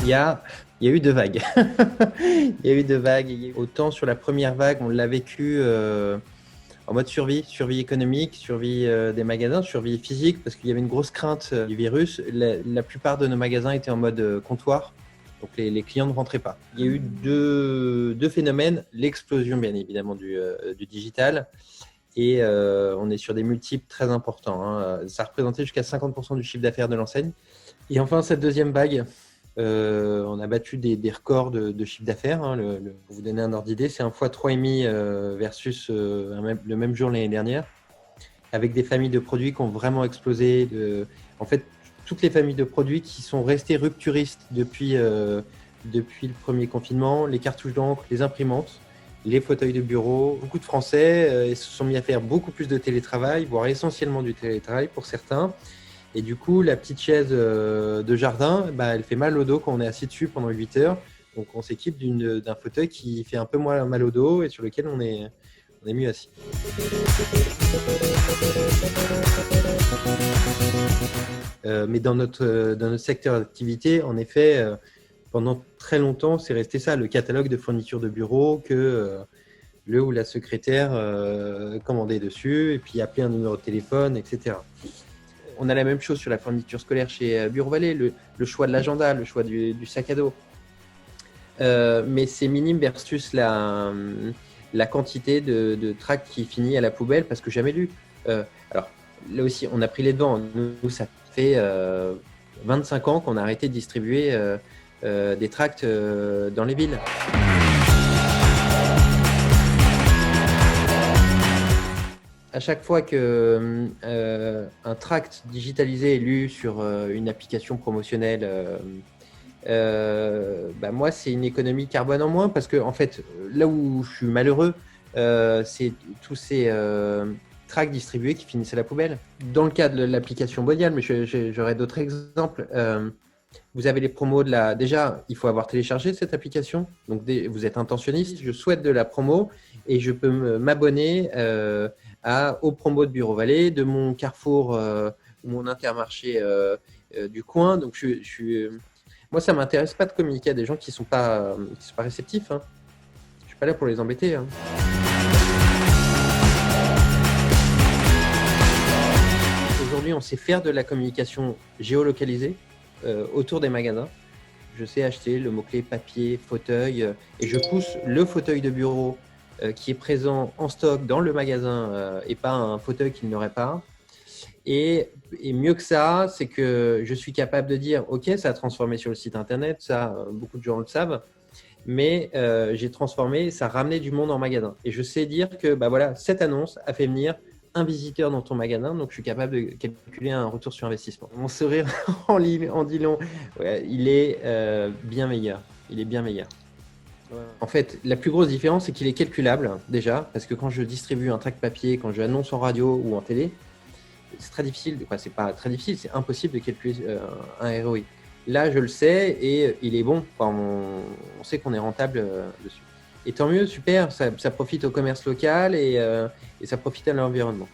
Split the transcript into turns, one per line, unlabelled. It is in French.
Il y a, il y a eu deux vagues. Il y a eu deux vagues. Autant sur la première vague, on l'a vécu en mode survie économique, survie des magasins, survie physique, parce qu'il y avait une grosse crainte du virus. La plupart de nos magasins étaient en mode comptoir, donc les clients ne rentraient pas. Il y a eu deux phénomènes. L'explosion, bien évidemment, du digital. Et on est sur des multiples très importants, hein. Ça représentait jusqu'à 50% du chiffre d'affaires de l'enseigne. Et enfin, cette deuxième vague, on a battu des records de chiffre d'affaires, hein. Pour vous donner un ordre d'idée, c'est un fois 3,5 versus le même jour l'année dernière, avec des familles de produits qui ont vraiment explosé. En fait, toutes les familles de produits qui sont restées rupturistes depuis le premier confinement, les cartouches d'encre, les imprimantes, les fauteuils de bureau. Beaucoup de Français se sont mis à faire beaucoup plus de télétravail, voire essentiellement du télétravail pour certains. Et du coup, la petite chaise de jardin, elle fait mal au dos quand on est assis dessus pendant 8 heures. Donc, on s'équipe d'un fauteuil qui fait un peu moins mal au dos et sur lequel on est mieux assis. Mais dans notre secteur d'activité, en effet, pendant très longtemps, c'est resté ça, le catalogue de fournitures de bureau que le ou la secrétaire commandait dessus et puis appelait un numéro de téléphone, etc. On a la même chose sur la fourniture scolaire chez Bureau Vallée, le choix de l'agenda, le choix du sac à dos. Mais c'est minime versus la quantité de tracts qui finit à la poubelle parce que jamais lu. Alors là aussi, on a pris les devants. Nous, ça fait 25 ans qu'on a arrêté de distribuer des tracts dans les villes. À chaque fois qu'un tract digitalisé est lu sur une application promotionnelle, moi, c'est une économie carbone en moins parce que, en fait, là où je suis malheureux, c'est tous ces tracts distribués qui finissent à la poubelle. Dans le cas de l'application Bonial, mais j'aurais d'autres exemples. Vous avez les promos Déjà, il faut avoir téléchargé cette application. Donc, vous êtes intentionniste. Je souhaite de la promo et je peux m'abonner aux promos de Bureau Vallée, de mon Carrefour ou mon Intermarché du coin. Donc, moi, ça ne m'intéresse pas de communiquer à des gens qui ne sont pas réceptifs, hein. Je ne suis pas là pour les embêter, hein. Aujourd'hui, on sait faire de la communication géolocalisée autour des magasins. Je sais acheter le mot-clé papier, fauteuil, et je pousse le fauteuil de bureau qui est présent en stock dans le magasin et pas un fauteuil qu'il n'aurait pas. Et mieux que ça, c'est que je suis capable de dire « Ok, ça a transformé sur le site internet, ça, beaucoup de gens le savent, mais j'ai transformé, ça a ramené du monde en magasin. » Et je sais dire que voilà, cette annonce a fait venir un visiteur dans ton magasin, donc je suis capable de calculer un retour sur investissement. Mon sourire en dit long. Ouais, il est bien meilleur. Il est bien meilleur. En fait, la plus grosse différence, c'est qu'il est calculable, déjà, parce que quand je distribue un tract papier, quand je annonce en radio ou en télé, c'est très difficile, c'est pas très difficile, c'est impossible de calculer un ROI. Là, je le sais et il est bon. On sait qu'on est rentable dessus. Et tant mieux, super, ça profite au commerce local et ça profite à l'environnement.